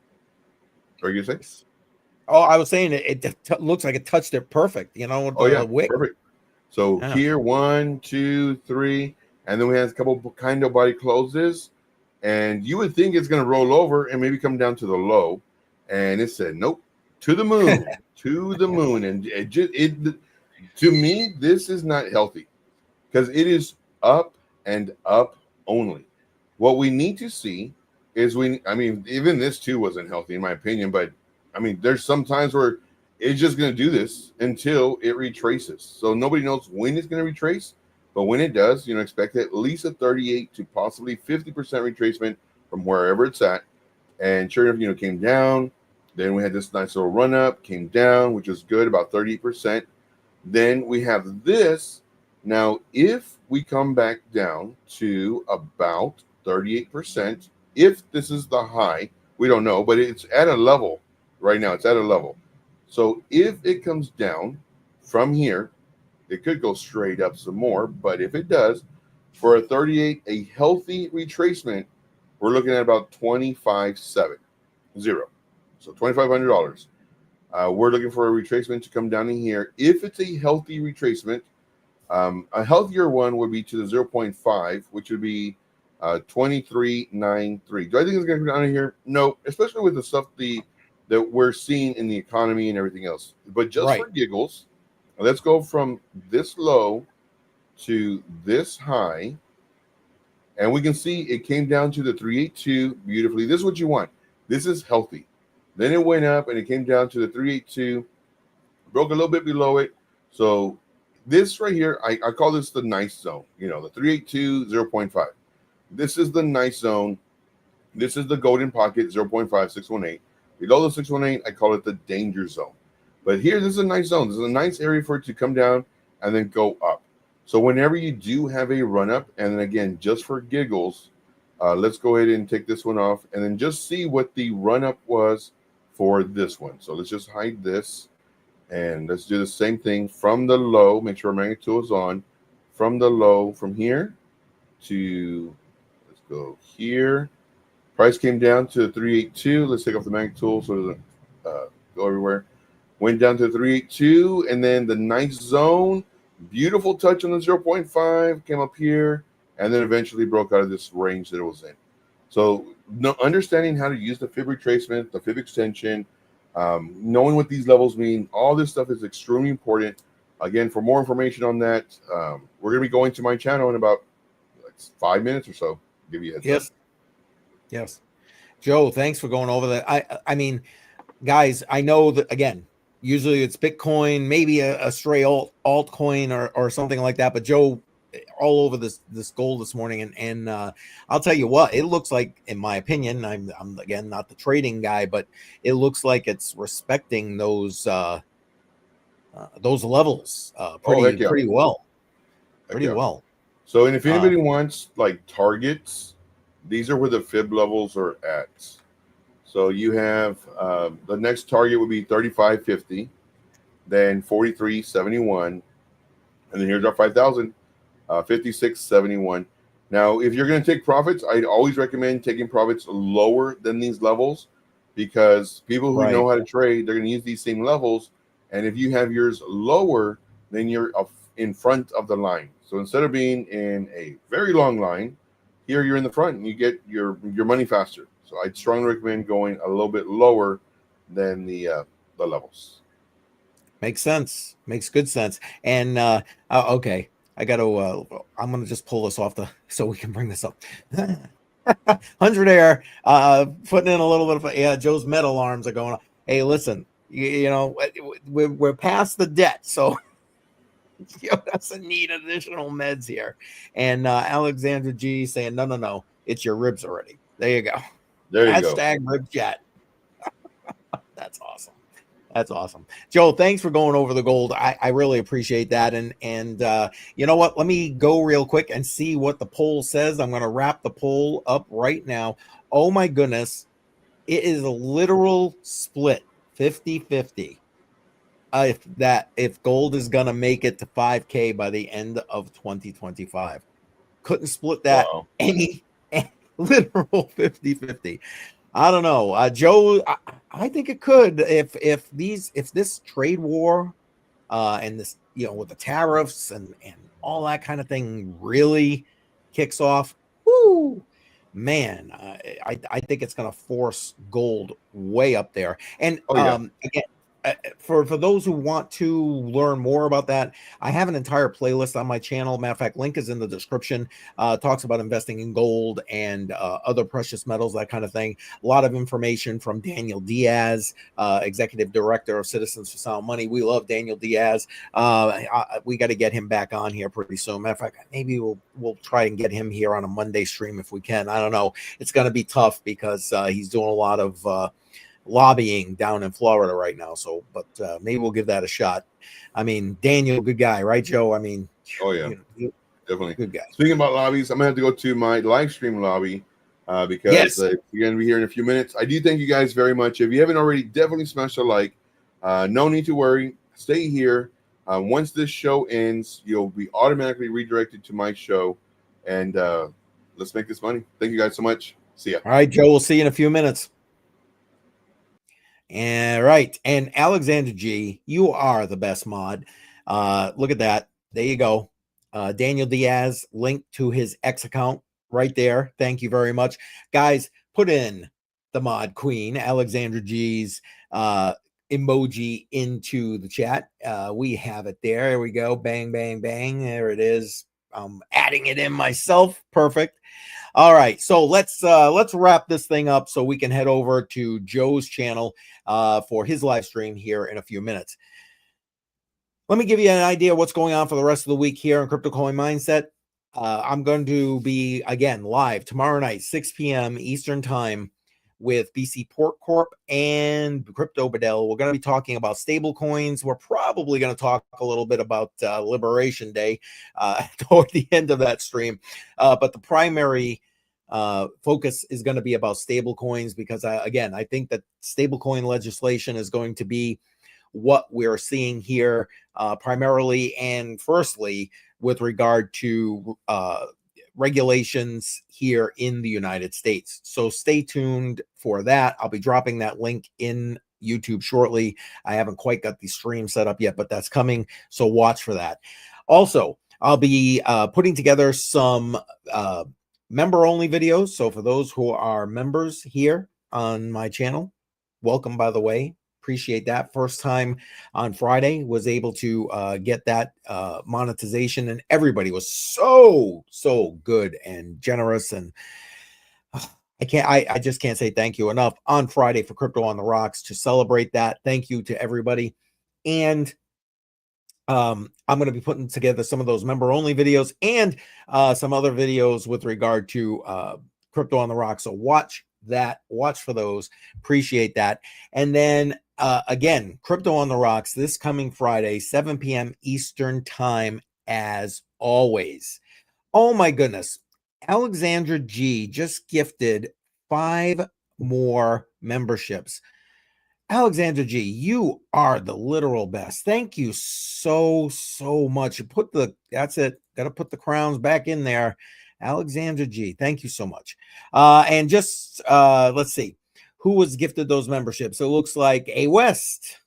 Are you saying? Oh, I was saying it looks like it touched it perfect, you know. Wick. Perfect. So here, 1, 2, 3, and then we have a couple kind of body closes, and you would think it's going to roll over and maybe come down to the low, and it said nope, to the moon, to the moon, and it to me this is not healthy because it is up and up only. What we need to see is even this too wasn't healthy in my opinion, but I mean, there's some times where it's just going to do this until it retraces. So nobody knows when it's going to retrace, but when it does, expect at least a 38 to possibly 50% retracement from wherever it's at. And sure enough, came down. Then we had this nice little run up, came down, which is good, about 30%. Then we have this. Now, if we come back down to about 38%, if this is the high, we don't know, but it's at a level. Right now, it's at a level. So if it comes down from here, it could go straight up some more. But if it does, for a 38, a healthy retracement, we're looking at about 25.70. So $2,500. We're looking for a retracement to come down in here. If it's a healthy retracement, a healthier one would be to the 0.5, which would be 23.93. Do I think it's going to come down in here? No, especially with the stuff that we're seeing in the economy and everything else. But just for giggles, let's go from this low to this high. And we can see it came down to the 382 beautifully. This is what you want. This is healthy. Then it went up and it came down to the 382, broke a little bit below it. So this right here, I call this the nice zone. The 382, 0.5. This is the nice zone. This is the golden pocket, 0.5, 618. Below the 618, I call it the danger zone. But here, this is a nice zone. This is a nice area for it to come down and then go up. So whenever you do have a run up, and then again, just for giggles, Let's go ahead and take this one off and then just see what the run up was for this one. So let's just hide this and let's do the same thing from the low. Make sure our magnet tool is on. From the low, from here to, let's go here. Price came down to 382. Let's take off the magnet tool so it doesn't go everywhere. Went down to 382, and then the nice zone, beautiful touch on the 0.5, came up here, and then eventually broke out of this range that it was in. So understanding how to use the fib retracement, the fib extension, knowing what these levels mean, all this stuff is extremely important. Again, for more information on that, we're going to be going to my channel in about 5 minutes or so. Give you a heads up. Yes. Joe, thanks for going over that. I mean, guys, I know that, again, usually it's Bitcoin, maybe a stray altcoin or something like that. But Joe, all over this gold this morning, and I'll tell you what, it looks like, in my opinion, I'm again not the trading guy, but it looks like it's respecting those levels pretty well. Well. So, and if anybody wants like targets, these are where the fib levels are at. So you have the next target would be 35.50, then 43.71, and then here's our 5,000, 56.71. Now, if you're going to take profits, I'd always recommend taking profits lower than these levels, because people who know how to trade, they're going to use these same levels, and if you have yours lower, then you're in front of the line. So instead of being in a very long line, here you're in the front and you get your money faster. So I'd strongly recommend going a little bit lower than the levels. Makes sense. Makes good sense. And okay, I got to. I'm gonna just pull this off so we can bring this up. 100 air. Putting in a little bit of Joe's metal arms are going on. Hey, listen, you know we're past the debt, so. Joe doesn't need additional meds here. And Alexandra G saying, no, it's your ribs already. There you go. There you go. Hashtag rib chat. That's awesome. That's awesome. Joe, thanks for going over the gold. I really appreciate that. And you know what? Let me go real quick and see what the poll says. I'm going to wrap the poll up right now. Oh, my goodness. It is a literal split, 50-50. If gold is gonna make it to 5K by the end of 2025. Couldn't split that any literal 50-50. I don't know. Joe, I think it could if this trade war and this, with the tariffs and all that kind of thing really kicks off. Whoo, man, I think it's gonna force gold way up there. And again, for those who want to learn more about that, I have an entire playlist on my channel. Matter of fact, link is in the description. Talks about investing in gold and other precious metals, that kind of thing. A lot of information from Daniel Diaz, executive director of Citizens for Sound Money. We love Daniel Diaz. We got to get him back on here pretty soon. Matter of fact, maybe we'll try and get him here on a Monday stream if we can. I don't know. It's going to be tough because he's doing a lot of lobbying down in Florida right now. So, but maybe we'll give that a shot. I mean, Daniel, good guy, right, Joe? I mean, definitely good guy. Speaking about lobbies, I'm gonna have to go to my live stream lobby because you're gonna be here in a few minutes. I do thank you guys very much. If you haven't already, definitely smash a like. No need to worry. Stay here. Once this show ends, you'll be automatically redirected to my show, and let's make this money. Thank you guys so much. See ya. All right, Joe. We'll see you in a few minutes. And right. And Alexander G, you are the best mod. Look at that. There you go. Daniel Diaz, link to his X account right there. Thank you very much. Guys, put in the mod queen, Alexandra G's emoji into the chat. We have it there. There we go. Bang, bang, bang. There it is. I'm adding it in myself. Perfect. All right, so let's wrap this thing up so we can head over to Joe's channel for his live stream here in a few minutes. Let me give you an idea of what's going on for the rest of the week here in Crypto Coin Mindset. I'm going to be, again, live tomorrow night, 6 p.m. Eastern Time with BC Port Corp and Crypto Bedell. We're going to be talking about stable coins. We're probably going to talk a little bit about Liberation Day toward the end of that stream. But the primary focus is going to be about stable coins, because again, I think that stablecoin legislation is going to be what we're seeing here primarily and firstly with regard to regulations here in the United States. So stay tuned for that. I'll be dropping that link in YouTube shortly. I haven't quite got the stream set up yet, but that's coming. So watch for that. Also, I'll be putting together some member-only videos. So for those who are members here on my channel, welcome, by the way. Appreciate that. First time on Friday, was able to get that monetization, and everybody was so good and generous, and I just can't say thank you enough on Friday for Crypto on the Rocks to celebrate that. Thank you to everybody. And I'm going to be putting together some of those member only videos and some other videos with regard to Crypto on the Rocks. So watch that, watch for those. Appreciate that. And then again, Crypto on the Rocks this coming Friday, 7 p.m. Eastern time, as always. Oh my goodness. Alexandra G just gifted 5 more memberships. Alexandra G, you are the literal best. Thank you so much. You put the, that's it. Got to put the crowns back in there. Alexandra G, thank you so much. And just let's see who was gifted those memberships. It looks like A West,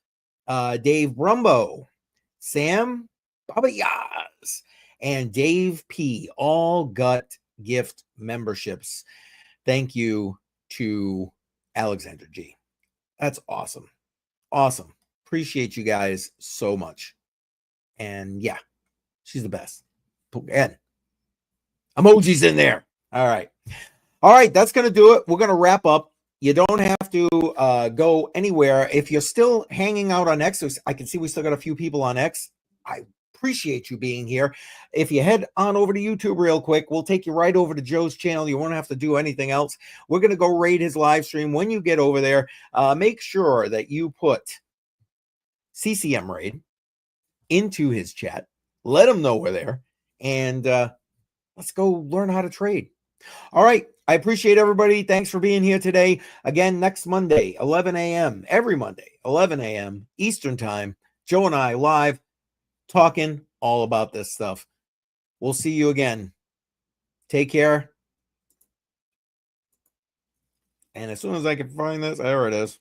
Dave Brumbo, Sam, Baba Yaz, and Dave P all got gift memberships. Thank you to Alexandra G. That's awesome. Awesome. Appreciate you guys so much. And yeah, she's the best. Again, emojis in there. All right. All right. That's going to do it. We're going to wrap up. You don't have to go anywhere. If you're still hanging out on X, I can see we still got a few people on X. I appreciate you being here. If you head on over to YouTube real quick, we'll take you right over to Joe's channel. You won't have to do anything else. We're going to go raid his live stream. When you get over there, make sure that you put CCM raid into his chat. Let him know we're there, and let's go learn how to trade. All right. I appreciate everybody. Thanks for being here today. Again, next Monday, 11 a.m. Every Monday, 11 a.m. Eastern time, Joe and I live talking all about this stuff. We'll see you again. Take care. And as soon as I can find this, there it is.